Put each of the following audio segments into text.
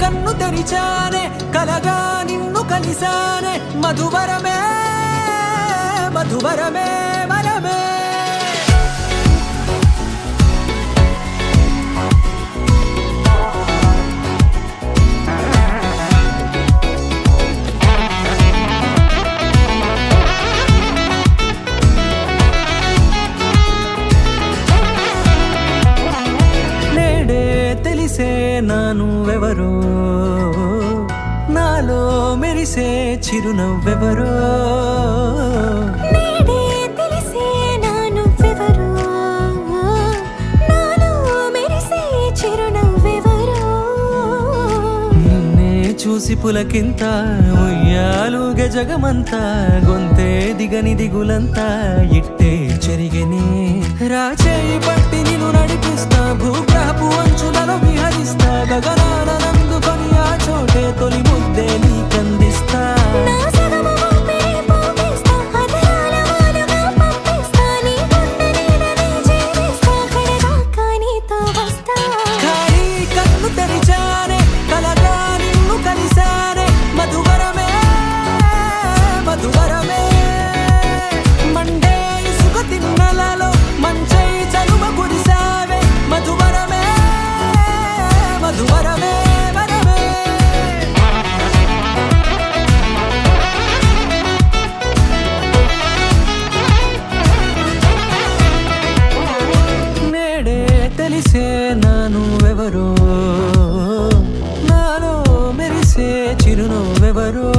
కన్ను తెరిచానే కలగా నిన్ను కలిసానే మధువరమే మధువరమే వరమే తెలిసే నానువెవరో నాలో మెరిసే చిరునవ్వెవరో నేడే తెలిసే నానువెవరో నాలో మెరిసే చిరునవ్వెవరో నిన్నే చూసి పులకింత ఉయ్యాలుగే జగమంతా గొంతే దిగని దిగులంతా ఇట్టే చెరిగెనే రాచేయి పట్టి నిన్ను నడిపిస్తా భూగ్రహపు అంచులలో విహరిస్తా గగనాన నందుకొని ఆ చోటే తొలి ముద్దే నీకందిస్తా నా సగమ ఊపిరి పోగిస్తా అదరాల వాలుగా పంపిస్తా నీ గుండె నీడనే చేరిస్తా కడదాకా నీతో వస్తా ఖాళీ కన్ను తెరిచానే కలగా నిన్ను కలిసానే మధువరమే మధువరమే మండే ఇసుక తిన్నలలో మంచై చలువ కురిసావే మధువరమే మధువరమే వరమే నేడే తెలిసే నానువెవరో నాలో మెరిసే చిరునవ్వెవరో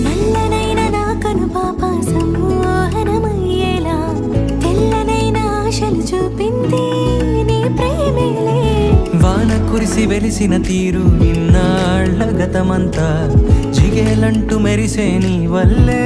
నల్లనైన నా కనుపాప సమ్మోహనమయ్యేలా తెల్లనైన ఆశలు చూపింది నీ ప్రేమేలే వాన కురిసి వెలిసిన తీరు ఇన్నాళ్ల గతమంతా జిగేలంటూ మెరిసే నీ వల్లే